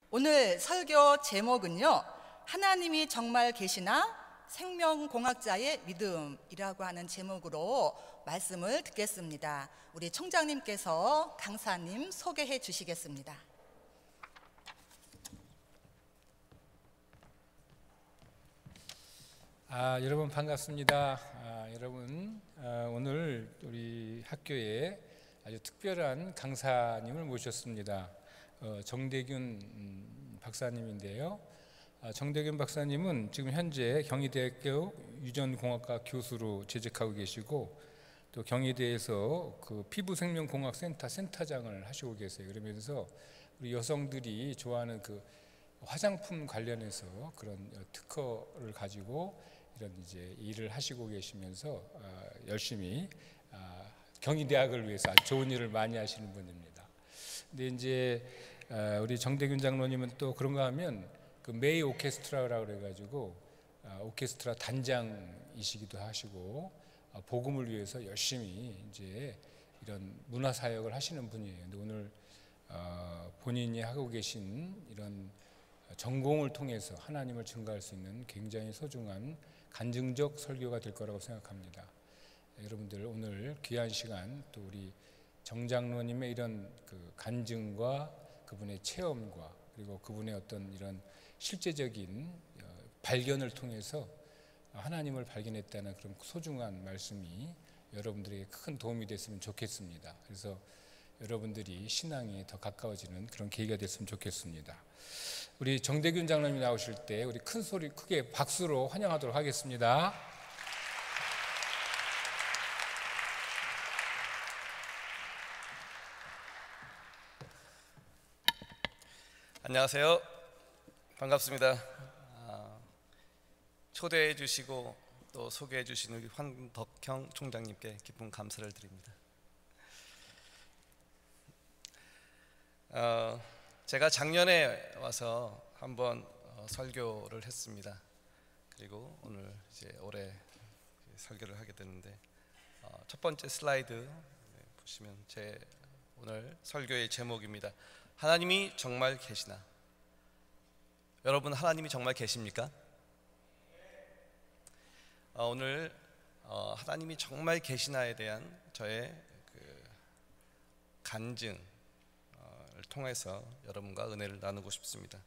오늘 설교 제목은요, 하나님이 정말 계시나? 생명공학자의 믿음이라고 하는 제목으로 말씀을 듣겠습니다. 우리 총장님께서 강사님 소개해 주시겠습니다. 여러분 반갑습니다. 여러분 오늘 우리 학교에 아주 특별한 강사님을 모셨습니다. 정대균 박사님인데요. 정대균 박사님은 지금 현재 경희대학교 유전공학과 교수로 재직하고 계시고, 또 경희대에서 그 피부생명공학센터 센터장을 하시고 계세요. 그러면서 우리 여성들이 좋아하는 그 화장품 관련해서 그런 특허를 가지고 이런 이제 일을 하시고 계시면서 열심히 경희대학을 위해서 아주 좋은 일을 많이 하시는 분입니다. 근데 이제 우리 정대균 장로님은 또 그런가 하면 그 메이 오케스트라라고 그래가지고 오케스트라 단장이시기도 하시고 복음을 위해서 열심히 이제 이런 문화 사역을 하시는 분이에요. 근데 오늘 본인이 하고 계신 이런 전공을 통해서 하나님을 증거할 수 있는 굉장히 소중한 간증적 설교가 될 거라고 생각합니다. 여러분들 오늘 귀한 시간, 또 우리 정 장로님의 이런 그 간증과 그분의 체험과 그리고 그분의 어떤 이런 실제적인 발견을 통해서 하나님을 발견했다는 그런 소중한 말씀이 여러분들에게 큰 도움이 됐으면 좋겠습니다. 그래서 여러분들이 신앙에 더 가까워지는 그런 계기가 됐으면 좋겠습니다. 우리 정대균 장로님이 나오실 때 우리 큰 소리 크게 박수로 환영하도록 하겠습니다. 안녕하세요. 반갑습니다. 초대해 주시고 또 소개해 주신 우리 황덕형 총장님께 깊은 감사를 드립니다. 제가 작년에 와서 한번 설교를 했습니다. 그리고 오늘 이제 올해 설교를 하게 되는데, 첫 번째 슬라이드 보시면 제 오늘 설교의 제목입니다. 하나님이 정말 계시나? 여러분, 하나님이 정말 계십니까? 오늘 하나님이 정말 계시나에 대한 저의 그 간증을 통해서 여러분과 은혜를 나누고 싶습니다.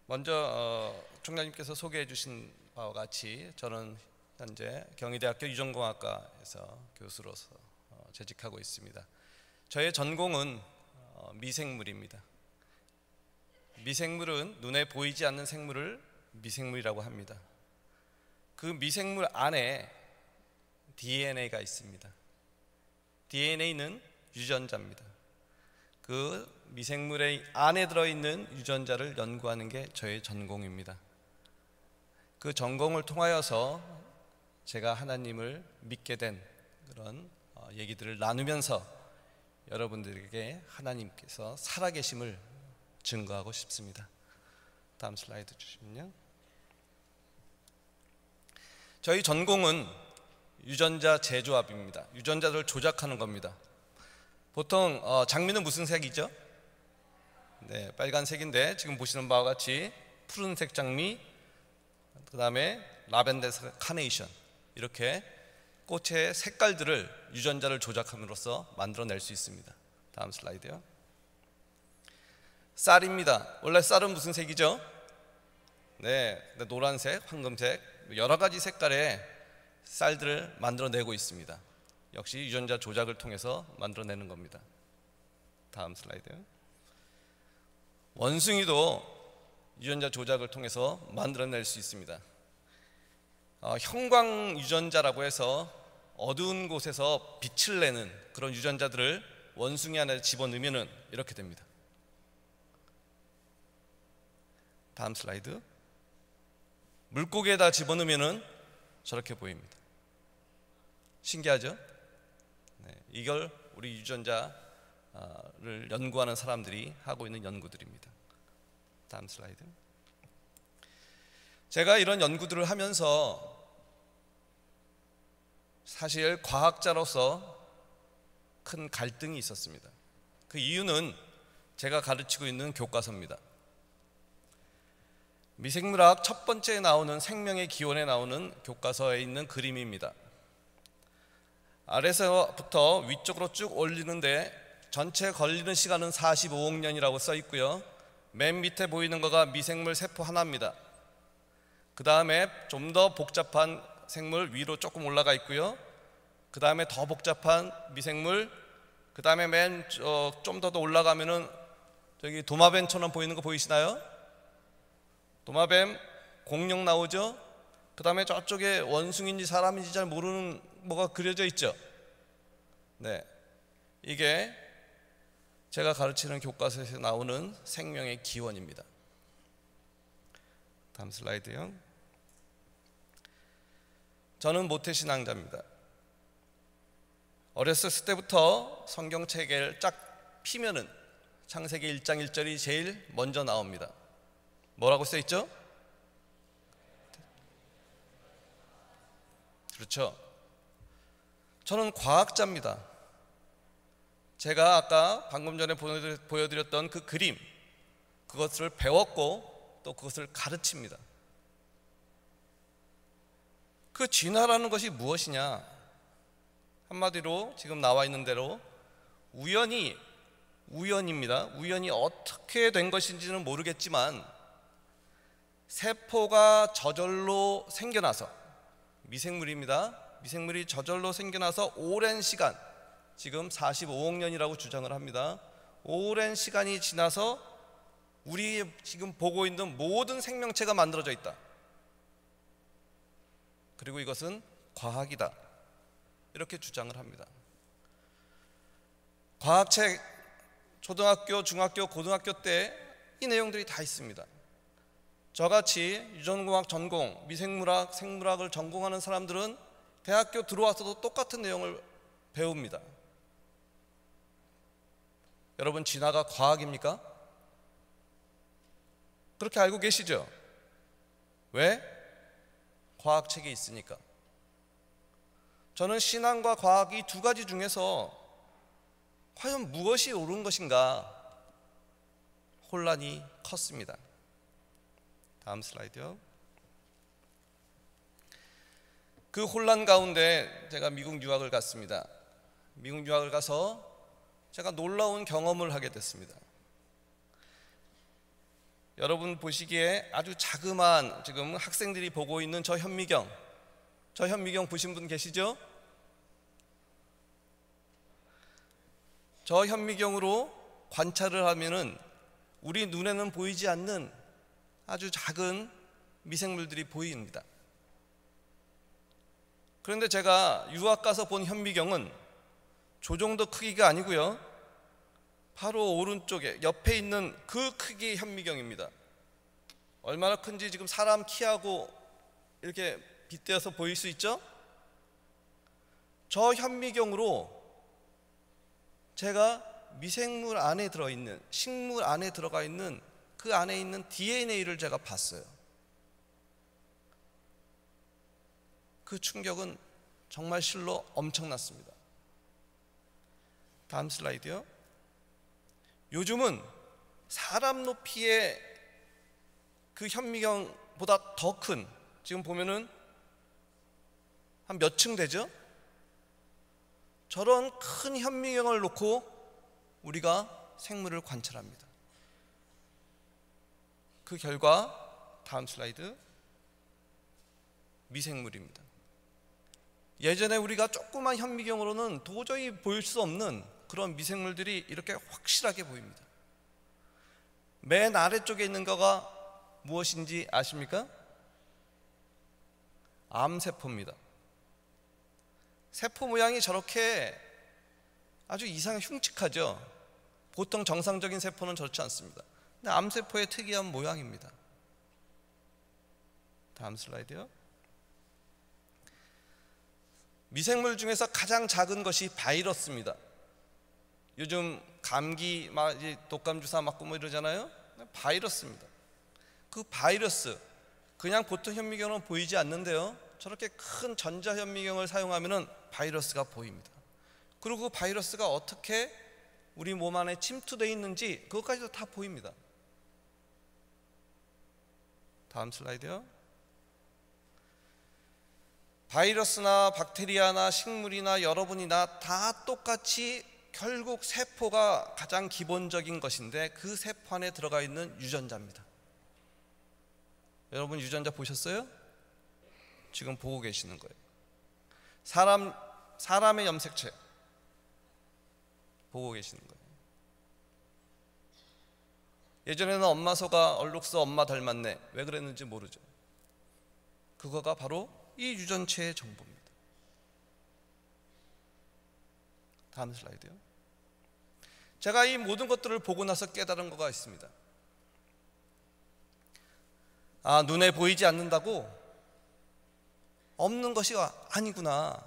먼저 총장님께서 소개해 주신 바와 같이 저는 현재 경희대학교 유전공학과에서 교수로서 재직하고 있습니다. 저의 전공은 미생물입니다. 미생물은 눈에 보이지 않는 생물을 미생물이라고 합니다. 그 미생물 안에 DNA가 있습니다. DNA는 유전자입니다. 그 미생물의 안에 들어있는 유전자를 연구하는 게 저의 전공입니다. 그 전공을 통하여서 제가 하나님을 믿게 된 그런 얘기들을 나누면서 여러분들에게 하나님께서 살아계심을 증거하고 싶습니다. 다음 슬라이드 주시면요. 저희 전공은 유전자 재조합입니다. 유전자를 조작하는 겁니다. 보통 장미는 무슨 색이죠? 네, 빨간색인데 지금 보시는 바와 같이 푸른색 장미, 그 다음에 라벤더색 카네이션, 이렇게 꽃의 색깔들을 유전자를 조작함으로써 만들어낼 수 있습니다. 다음 슬라이드요. 쌀입니다. 원래 쌀은 무슨 색이죠? 네, 노란색, 황금색, 여러 가지 색깔의 쌀들을 만들어내고 있습니다. 역시 유전자 조작을 통해서 만들어내는 겁니다. 다음 슬라이드. 원숭이도 유전자 조작을 통해서 만들어낼 수 있습니다. 형광 유전자라고 해서 어두운 곳에서 빛을 내는 그런 유전자들을 원숭이 안에 집어넣으면 이렇게 됩니다. 다음 슬라이드. 물고기에다 집어넣으면 저렇게 보입니다. 신기하죠? 네, 이걸 우리 유전자를 연구하는 사람들이 하고 있는 연구들입니다. 다음 슬라이드. 제가 이런 연구들을 하면서 사실 과학자로서 큰 갈등이 있었습니다. 그 이유는 제가 가르치고 있는 교과서입니다. 미생물학 첫 번째에 나오는 생명의 기원에 나오는 교과서에 있는 그림입니다. 아래서부터 위쪽으로 쭉 올리는데 전체 걸리는 시간은 45억 년이라고 써 있고요. 맨 밑에 보이는 거가 미생물 세포 하나입니다. 그 다음에 좀 더 복잡한 생물 위로 조금 올라가 있고요. 그 다음에 더 복잡한 미생물, 그 다음에 좀 더 올라가면은 저기 도마뱀처럼 보이는 거 보이시나요? 도마뱀, 공룡 나오죠? 그 다음에 저쪽에 원숭이인지 사람인지 잘 모르는 뭐가 그려져 있죠? 네, 이게 제가 가르치는 교과서에서 나오는 생명의 기원입니다. 다음 슬라이드요. 저는 모태신앙자입니다. 어렸을 때부터 성경책을 쫙 피면은 창세기 1장 1절이 제일 먼저 나옵니다. 뭐라고 써 있죠? 그렇죠. 저는 과학자입니다. 제가 아까 방금 전에 보여드렸던 그 그림, 그것을 배웠고 또 그것을 가르칩니다. 그 진화라는 것이 무엇이냐? 한마디로 지금 나와 있는 대로 우연입니다. 우연이 어떻게 된 것인지는 모르겠지만 세포가 저절로 생겨나서, 미생물입니다. 미생물이 저절로 생겨나서 오랜 시간, 지금 45억 년이라고 주장을 합니다. 오랜 시간이 지나서 우리 지금 보고 있는 모든 생명체가 만들어져 있다. 그리고 이것은 과학이다. 이렇게 주장을 합니다. 과학책 초등학교, 중학교, 고등학교 때 이 내용들이 다 있습니다. 저같이 유전공학 전공, 미생물학, 생물학을 전공하는 사람들은 대학교 들어와서도 똑같은 내용을 배웁니다. 여러분, 진화가 과학입니까? 그렇게 알고 계시죠? 왜? 과학책에 있으니까. 저는 신앙과 과학이 두 가지 중에서 과연 무엇이 옳은 것인가 혼란이 컸습니다. 다음 슬라이드요. 그 혼란 가운데 제가 미국 유학을 갔습니다. 미국 유학을 가서 제가 놀라운 경험을 하게 됐습니다. 여러분 보시기에 아주 자그마한, 지금 학생들이 보고 있는 저 현미경 보신 분 계시죠? 저 현미경으로 관찰을 하면은 우리 눈에는 보이지 않는 아주 작은 미생물들이 보입니다. 그런데 제가 유학 가서 본 현미경은 저 정도 크기가 아니고요, 바로 오른쪽에 옆에 있는 그 크기의 현미경입니다. 얼마나 큰지 지금 사람 키하고 이렇게 빗대어서 보일 수 있죠? 저 현미경으로 제가 미생물 안에 들어있는, 식물 안에 들어가 있는 그 안에 있는 DNA를 제가 봤어요. 그 충격은 정말 실로 엄청났습니다. 다음 슬라이드요. 요즘은 사람 높이의 그 현미경보다 더 큰, 지금 보면은 한 몇 층 되죠? 저런 큰 현미경을 놓고 우리가 생물을 관찰합니다. 그 결과, 다음 슬라이드, 미생물입니다. 예전에 우리가 조그만 현미경으로는 도저히 보일 수 없는 그런 미생물들이 이렇게 확실하게 보입니다. 맨 아래쪽에 있는 거가 무엇인지 아십니까? 암세포입니다. 세포 모양이 저렇게 아주 이상하게 흉측하죠. 보통 정상적인 세포는 저렇지 않습니다. 근데 암세포의 특이한 모양입니다. 다음 슬라이드요. 미생물 중에서 가장 작은 것이 바이러스입니다. 요즘 감기 막 독감 주사 맞고 뭐 이러잖아요. 바이러스입니다. 그 바이러스, 그냥 보통 현미경은 보이지 않는데요, 저렇게 큰 전자현미경을 사용하면 바이러스가 보입니다. 그리고 그 바이러스가 어떻게 우리 몸 안에 침투되어 있는지 그것까지도 다 보입니다. 다음 슬라이드요. 바이러스나 박테리아나 식물이나 여러분이나 다 똑같이 결국 세포가 가장 기본적인 것인데 그 세포 안에 들어가 있는 유전자입니다. 여러분 유전자 보셨어요? 지금 보고 계시는 거예요. 사람의 염색체 보고 계시는 거예요. 예전에는 엄마서가 얼룩서 엄마 닮았네. 왜 그랬는지 모르죠. 그거가 바로 이 유전체의 정보입니다. 다음 슬라이드요. 제가 이 모든 것들을 보고 나서 깨달은 거가 있습니다. 아, 눈에 보이지 않는다고 없는 것이 아니구나.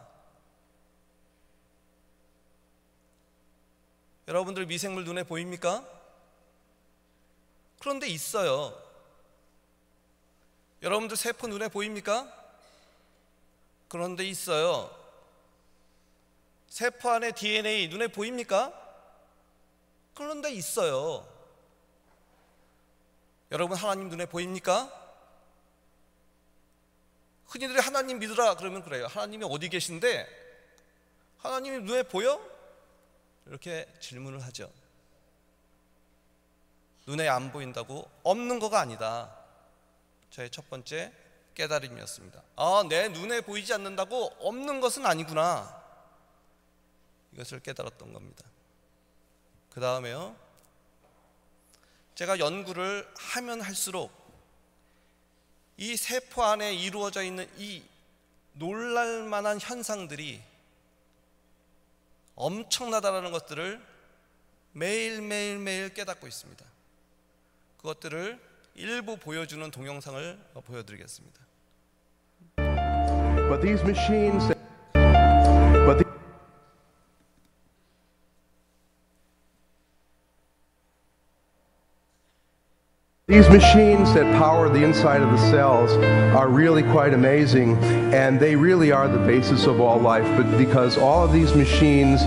여러분들 미생물 눈에 보입니까? 그런데 있어요. 여러분들 세포 눈에 보입니까? 그런데 있어요. 세포 안에 DNA 눈에 보입니까? 그런데 있어요. 여러분 하나님 눈에 보입니까? 흔히들 하나님 믿으라 그러면 그래요. 하나님이 어디 계신데 하나님이 눈에 보여? 이렇게 질문을 하죠. 눈에 안 보인다고 없는 거가 아니다. 저의 첫 번째 깨달음이었습니다. 아, 내 눈에 보이지 않는다고 없는 것은 아니구나. 이것을 깨달았던 겁니다. 그 다음에요, 제가 연구를 하면 할수록 이 세포 안에 이루어져 있는 이 놀랄만한 현상들이 엄청나다라는 것들을 매일매일 깨닫고 있습니다. 그것들을 일부 보여주는 동영상을 보여드리겠습니다. But these machines These machines that power the inside of the cells are really quite amazing, and they really are the basis of all life. But because all of these machines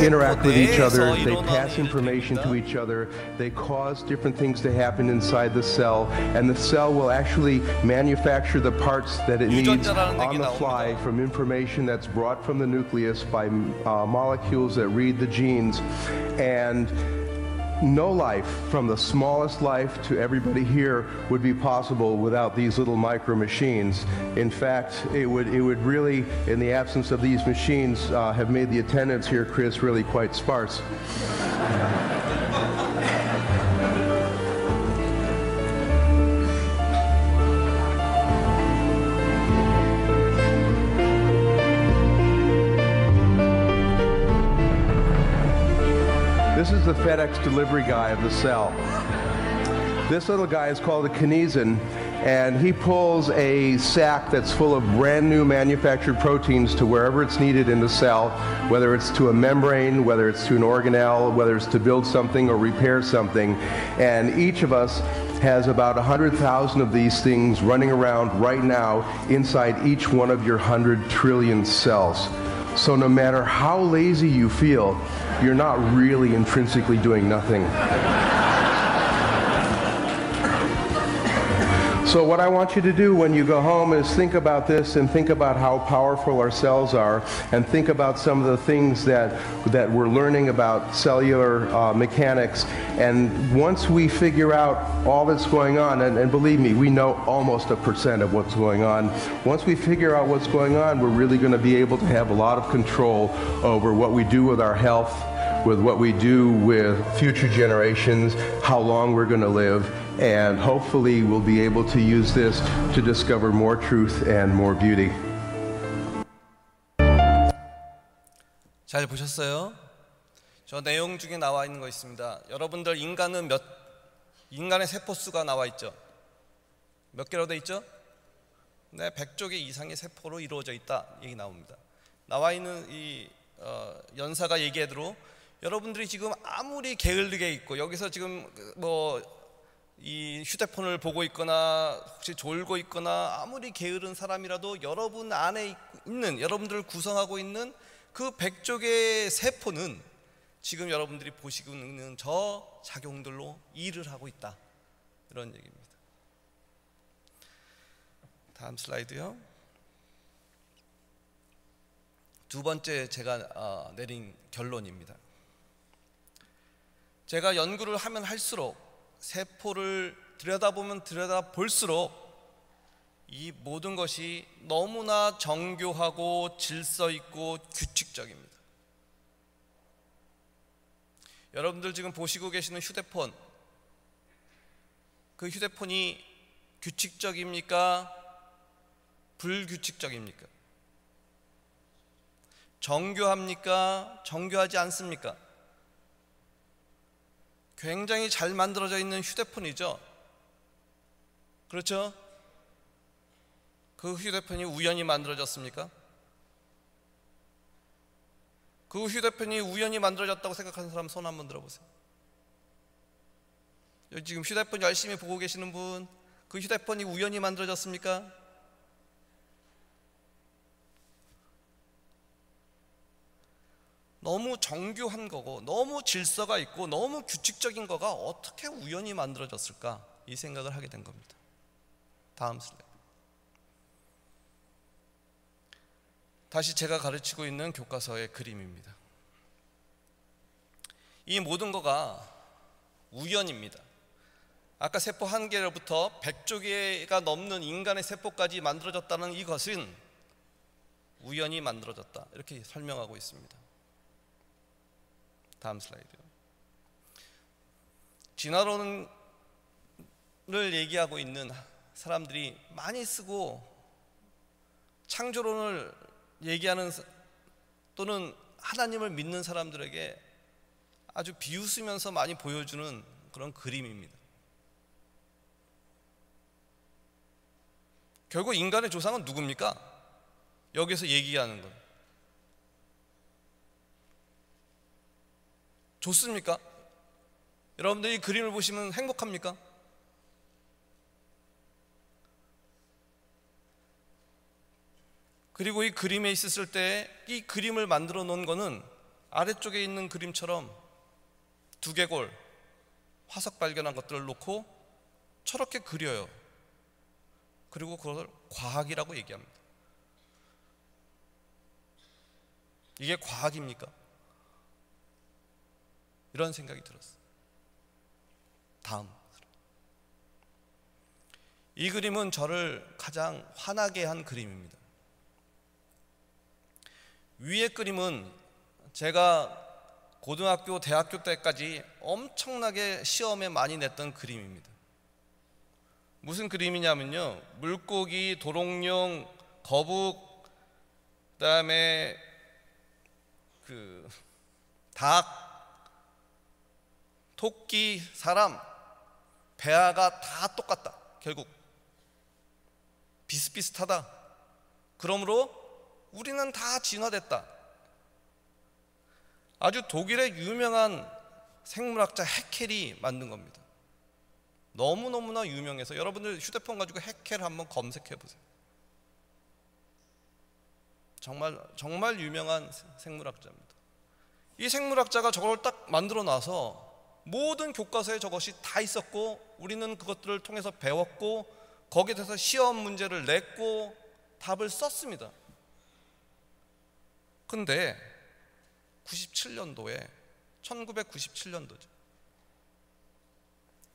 interact with each other, they pass information to each other, they cause different things to happen inside the cell, and the cell will actually manufacture the parts that it needs on the fly from information that's brought from the nucleus by molecules that read the genes. And no life, from the smallest life to everybody here, would be possible without these little micro machines. In fact, it would really, in the absence of these machines, have made the attendance here, Chris, really quite sparse. This is the FedEx delivery guy of the cell. This little guy is called a kinesin, and he pulls a sack that's full of brand new manufactured proteins to wherever it's needed in the cell, whether it's to a membrane, whether it's to an organelle, whether it's to build something or repair something. And each of us has about 100,000 of these things running around right now inside each one of your 100 trillion cells. So no matter how lazy you feel, you're not really intrinsically doing nothing. So what I want you to do when you go home is think about this and think about how powerful our cells are, and think about some of the things that we're learning about cellular mechanics. And once we figure out all that's going on, and believe me, we know almost 1% of what's going on. Once we figure out what's going on, we're really going to be able to have a lot of control over what we do with our health, with what we do with future generations, how long we're going to live, and hopefully we'll be able to use this to discover more truth and more beauty. 잘 보셨어요? 저 내용 중에 나와 있는 거 있습니다. 여러분들 인간의 세포수가 나와 있죠? 몇 개로 돼 있죠? 네, 100조 개 이상의 세포로 이루어져 있다 얘기 나옵니다. 나와 있는 이 연사가 얘기하대로 여러분들이 지금 아무리 게을르게 있고 여기서 지금 이 휴대폰을 보고 있거나 혹시 졸고 있거나 아무리 게으른 사람이라도 여러분 안에 있는, 여러분들을 구성하고 있는 그 100조 개의 세포는 지금 여러분들이 보시고 있는 저 작용들로 일을 하고 있다, 이런 얘기입니다. 다음 슬라이드요. 두 번째 제가 내린 결론입니다. 제가 연구를 하면 할수록, 세포를 들여다보면 들여다볼수록 이 모든 것이 너무나 정교하고 질서 있고 규칙적입니다. 여러분들 지금 보시고 계시는 휴대폰, 그 휴대폰이 규칙적입니까? 불규칙적입니까? 정교합니까? 정교하지 않습니까? 굉장히 잘 만들어져 있는 휴대폰이죠. 그렇죠? 그 휴대폰이 우연히 만들어졌습니까? 그 휴대폰이 우연히 만들어졌다고 생각하는 사람 손 한번 들어보세요. 여기 지금 휴대폰 열심히 보고 계시는 분, 그 휴대폰이 우연히 만들어졌습니까? 너무 정교한 거고, 너무 질서가 있고, 너무 규칙적인 거가 어떻게 우연히 만들어졌을까, 이 생각을 하게 된 겁니다. 다음 슬라이드. 다시 제가 가르치고 있는 교과서의 그림입니다. 이 모든 거가 우연입니다. 아까 세포 한 개로부터 100조 개가 넘는 인간의 세포까지 만들어졌다는 이것은 우연히 만들어졌다, 이렇게 설명하고 있습니다. 다음 슬라이드요. 진화론을 얘기하고 있는 사람들이 많이 쓰고, 창조론을 얘기하는 또는 하나님을 믿는 사람들에게 아주 비웃으면서 많이 보여주는 그런 그림입니다. 결국 인간의 조상은 누굽니까? 여기서 얘기하는 건 좋습니까? 여러분들이 이 그림을 보시면 행복합니까? 그리고 이 그림에 있었을 때 이 그림을 만들어 놓은 거는 아래쪽에 있는 그림처럼 두개골, 화석 발견한 것들을 놓고 저렇게 그려요. 그리고 그걸 과학이라고 얘기합니다. 이게 과학입니까? 이런 생각이 들었어요. 다음. 이 그림은 저를 가장 화나게 한 그림입니다. 위의 그림은 제가 고등학교, 대학교 때까지 엄청나게 시험에 많이 냈던 그림입니다. 무슨 그림이냐면요, 물고기, 도롱뇽, 거북, 그다음에 닭, 토끼, 사람, 배아가 다 똑같다. 결국 비슷비슷하다. 그러므로 우리는 다 진화됐다. 아주 독일의 유명한 생물학자 해켈이 만든 겁니다. 너무너무나 유명해서 여러분들 휴대폰 가지고 해켈 한번 검색해 보세요. 정말 유명한 생물학자입니다. 이 생물학자가 저걸 딱 만들어 놔서 모든 교과서에 저것이 다 있었고, 우리는 그것들을 통해서 배웠고, 거기에 대해서 시험 문제를 냈고 답을 썼습니다. 근데 1997년도죠.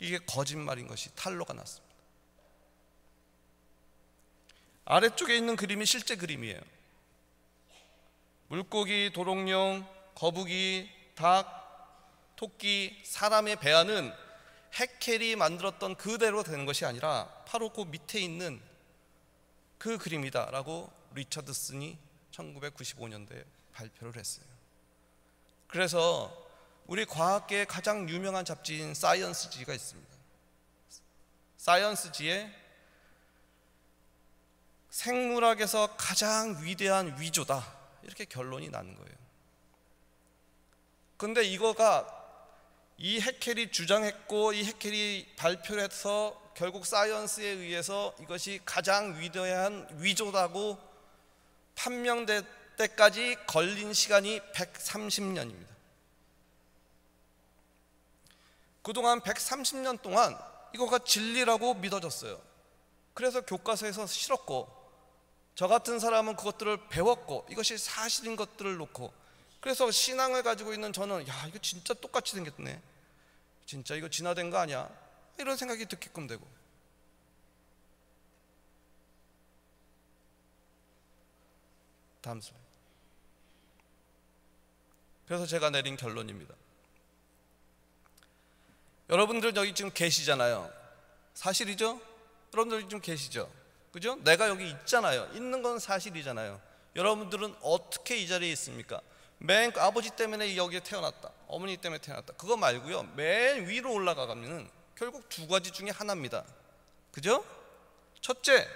이게 거짓말인 것이 탄로가 났습니다. 아래쪽에 있는 그림이 실제 그림이에요. 물고기, 도롱뇽, 거북이, 닭, 토끼, 사람의 배아는 해켈이 만들었던 그대로 되는 것이 아니라 바로 그 밑에 있는 그 그림이다 라고 리처드슨이 1995년도에 발표를 했어요. 그래서 우리 과학계의 가장 유명한 잡지인 사이언스지가 있습니다. 사이언스지에 생물학에서 가장 위대한 위조다, 이렇게 결론이 나는 거예요. 근데 이거가 이 해켈이 주장했고, 이 해켈이 발표를 해서 결국 사이언스에 의해서 이것이 가장 위대한 위조라고 판명될 때까지 걸린 시간이 130년입니다. 그동안 130년 동안 이거가 진리라고 믿어졌어요. 그래서 교과서에서 실었고, 저 같은 사람은 그것들을 배웠고, 이것이 사실인 것들을 놓고, 그래서 신앙을 가지고 있는 저는 야, 이거 진짜 똑같이 생겼네, 진짜 이거 진화된 거 아니야, 이런 생각이 듣게끔 되고. 다음 슬라이드. 그래서 제가 내린 결론입니다. 여러분들 여기 지금 계시잖아요. 사실이죠? 여러분들 여기 지금 계시죠? 그죠? 내가 여기 있잖아요. 있는 건 사실이잖아요. 여러분들은 어떻게 이 자리에 있습니까? 맨 아버지 때문에 여기에 태어났다, 어머니 때문에 태어났다, 그거 말고요, 맨 위로 올라가면 결국 두 가지 중에 하나입니다. 그죠? 첫째,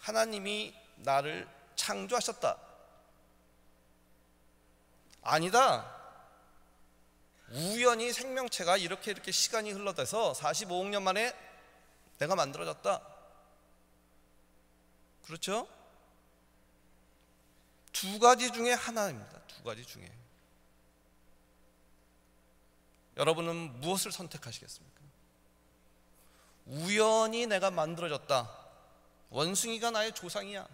하나님이 나를 창조하셨다. 아니다, 우연히 생명체가 이렇게 시간이 흘러돼서 45억 년 만에 내가 만들어졌다. 그렇죠? 두 가지 중에 하나입니다. 두 가지 중에. 여러분은 무엇을 선택하시겠습니까? 우연히 내가 만들어졌다, 원숭이가 나의 조상이야,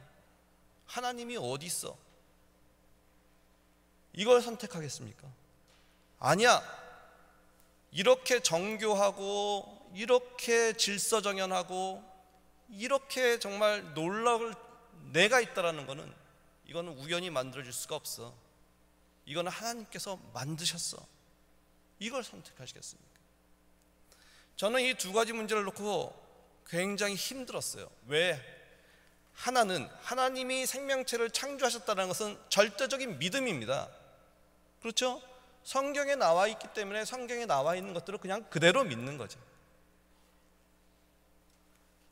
하나님이 어디 있어, 이걸 선택하겠습니까? 아니야, 이렇게 정교하고 이렇게 질서정연하고 이렇게 정말 놀라울 내가 있다라는 거는, 이거는 우연히 만들어질 수가 없어, 이거는 하나님께서 만드셨어. 이걸 선택하시겠습니까? 저는 이 두 가지 문제를 놓고 굉장히 힘들었어요. 왜? 하나는 하나님이 생명체를 창조하셨다는 것은 절대적인 믿음입니다. 그렇죠? 성경에 나와 있기 때문에 성경에 나와 있는 것들을 그냥 그대로 믿는 거죠.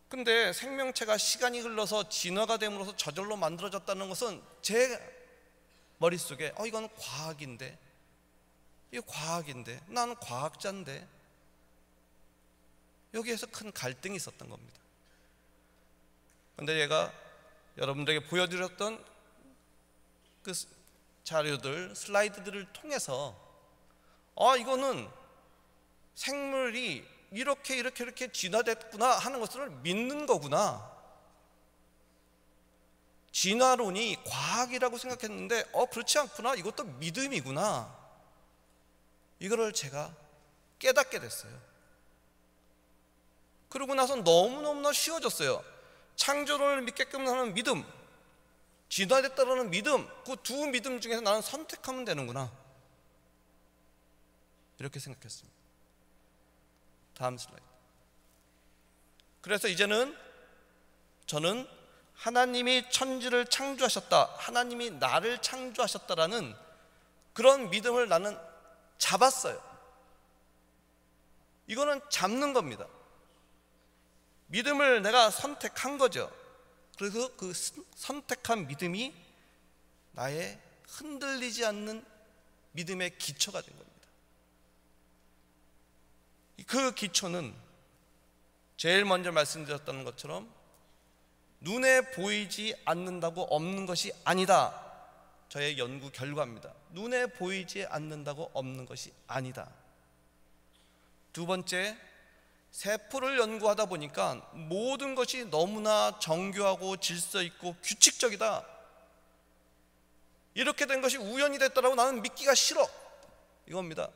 근데 생명체가 시간이 흘러서 진화가 됨으로써 저절로 만들어졌다는 것은 제 머릿속에 이건 과학인데, 이거 과학인데, 나는 과학자인데, 여기에서 큰 갈등이 있었던 겁니다. 근데 얘가 여러분들에게 보여드렸던 그 자료들, 슬라이드들을 통해서 이거는 생물이 이렇게 진화됐구나 하는 것을 믿는 거구나, 진화론이 과학이라고 생각했는데 그렇지 않구나, 이것도 믿음이구나, 이거를 제가 깨닫게 됐어요. 그러고 나서 너무너무나 쉬워졌어요. 창조론을 믿게끔 하는 믿음, 진화됐다라는 믿음, 그 두 믿음 중에서 나는 선택하면 되는구나, 이렇게 생각했습니다. 다음 슬라이드. 그래서 이제는 저는 하나님이 천지를 창조하셨다, 하나님이 나를 창조하셨다라는 그런 믿음을 나는 잡았어요. 이거는 잡는 겁니다. 믿음을 내가 선택한 거죠. 그래서 그 선택한 믿음이 나의 흔들리지 않는 믿음의 기초가 된 겁니다. 그 기초는 제일 먼저 말씀드렸던 것처럼 눈에 보이지 않는다고 없는 것이 아니다. 저의 연구 결과입니다. 눈에 보이지 않는다고 없는 것이 아니다. 두 번째, 세포를 연구하다 보니까 모든 것이 너무나 정교하고 질서 있고 규칙적이다. 이렇게 된 것이 우연이 됐다라고 나는 믿기가 싫어, 이겁니다.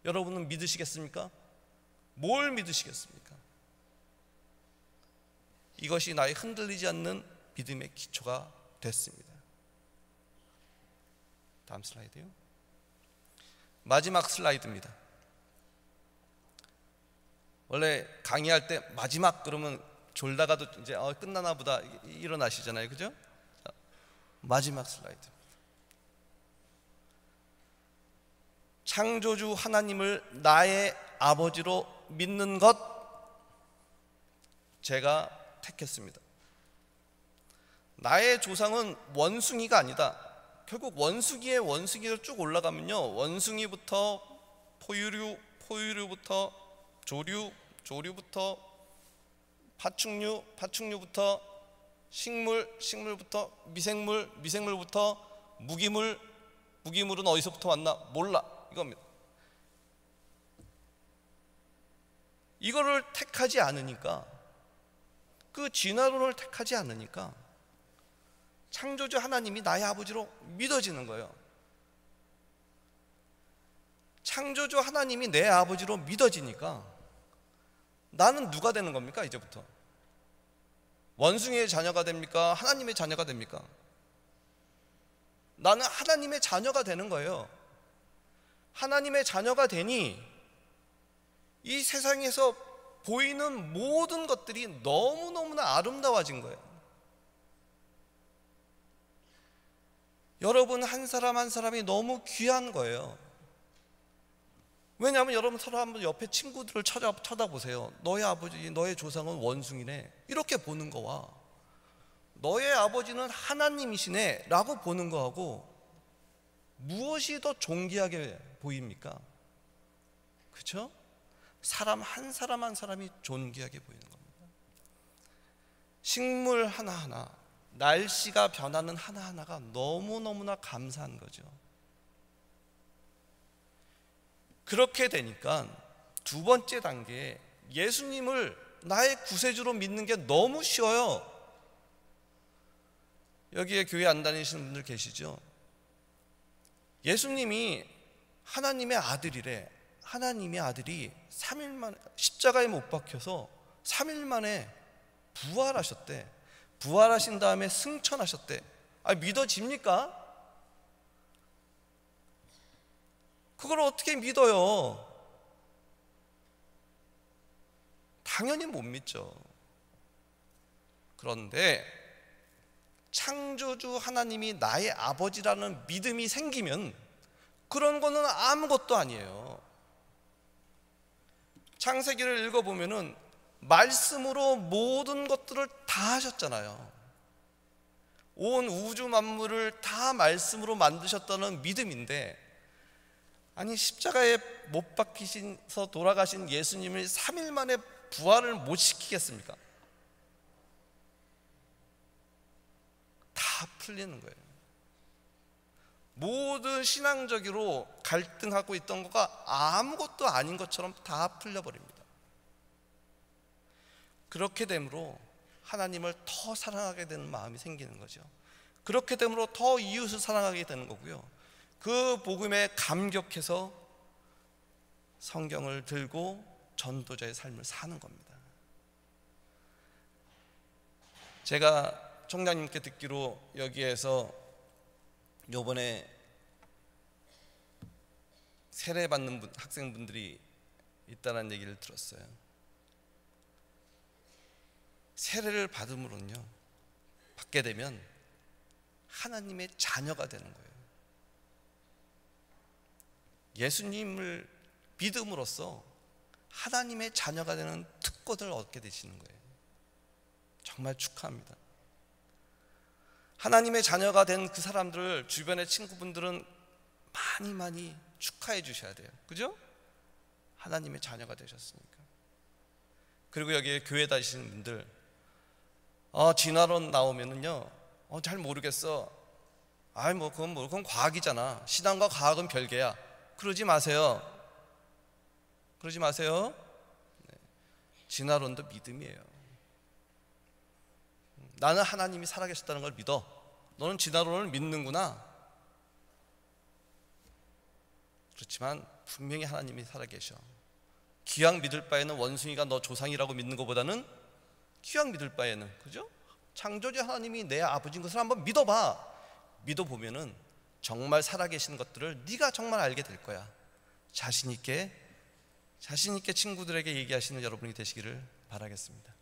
여러분은 믿으시겠습니까? 뭘 믿으시겠습니까? 이것이 나의 흔들리지 않는 믿음의 기초가 됐습니다. 다음 슬라이드요. 마지막 슬라이드입니다. 원래 강의할 때 마지막 그러면 졸다가도 이제 끝나나 보다 일어나시잖아요, 그죠? 마지막 슬라이드. 창조주 하나님을 나의 아버지로 믿는 것, 제가 택했습니다. 나의 조상은 원숭이가 아니다. 결국 원숭이의 원숭이로 쭉 올라가면요, 원숭이부터 포유류, 포유류부터 조류, 조류부터 파충류, 파충류부터 식물, 식물부터 미생물, 미생물부터 무기물, 무기물은 어디서부터 왔나 몰라, 이겁니다. 이거를 택하지 않으니까, 그 진화론을 택하지 않으니까 창조주 하나님이 나의 아버지로 믿어지는 거예요. 창조주 하나님이 내 아버지로 믿어지니까 나는 누가 되는 겁니까? 이제부터 원숭이의 자녀가 됩니까? 하나님의 자녀가 됩니까? 나는 하나님의 자녀가 되는 거예요. 하나님의 자녀가 되니 이 세상에서 보이는 모든 것들이 너무너무나 아름다워진 거예요. 여러분 한 사람 한 사람이 너무 귀한 거예요. 왜냐하면 여러분 서로 한번 옆에 친구들을 쳐다보세요. 너의 아버지, 너의 조상은 원숭이네, 이렇게 보는 거와 너의 아버지는 하나님이시네 라고 보는 거하고 무엇이 더 존귀하게 보입니까? 그렇죠? 사람 한 사람 한 사람이 존귀하게 보이는 겁니다. 식물 하나하나, 날씨가 변하는 하나하나가 너무너무나 감사한 거죠. 그렇게 되니까 두 번째 단계에 예수님을 나의 구세주로 믿는 게 너무 쉬워요. 여기에 교회 안 다니시는 분들 계시죠? 예수님이 하나님의 아들이래. 하나님의 아들이 3일 만에 십자가에 못 박혀서 3일 만에 부활하셨대. 부활하신 다음에 승천하셨대. 믿어집니까? 그걸 어떻게 믿어요? 당연히 못 믿죠. 그런데 창조주 하나님이 나의 아버지라는 믿음이 생기면 그런 거는 아무것도 아니에요. 창세기를 읽어보면은 말씀으로 모든 것들을 다 하셨잖아요. 온 우주 만물을 다 말씀으로 만드셨다는 믿음인데, 아니 십자가에 못 박히셔서 돌아가신 예수님을 3일 만에 부활을 못 시키겠습니까? 다 풀리는 거예요. 모든 신앙적으로 갈등하고 있던 거가 아무것도 아닌 것처럼 다 풀려버립니다. 그렇게 되므로 하나님을 더 사랑하게 되는 마음이 생기는 거죠. 그렇게 되므로 더 이웃을 사랑하게 되는 거고요. 그 복음에 감격해서 성경을 들고 전도자의 삶을 사는 겁니다. 제가 총장님께 듣기로 여기에서 요번에 세례받는 학생분들이 있다는 얘기를 들었어요. 세례를 받게 되면 하나님의 자녀가 되는 거예요. 예수님을 믿음으로써 하나님의 자녀가 되는 특권을 얻게 되시는 거예요. 정말 축하합니다. 하나님의 자녀가 된 그 사람들을 주변의 친구분들은 많이 축하해 주셔야 돼요. 그죠? 하나님의 자녀가 되셨으니까. 그리고 여기에 교회 다니시는 분들, 진화론 나오면은요, 잘 모르겠어. 그건 과학이잖아. 신앙과 과학은 별개야. 그러지 마세요. 그러지 마세요. 네. 진화론도 믿음이에요. 나는 하나님이 살아계셨다는 걸 믿어. 너는 진화론을 믿는구나. 그렇지만 분명히 하나님이 살아계셔. 기왕 믿을 바에는 원숭이가 너 조상이라고 믿는 것보다는 기왕 믿을 바에는, 그죠? 창조주 하나님이 내 아버지인 것을 한번 믿어봐. 믿어보면은 정말 살아계신 것들을 네가 정말 알게 될 거야. 자신 있게 친구들에게 얘기하시는 여러분이 되시기를 바라겠습니다.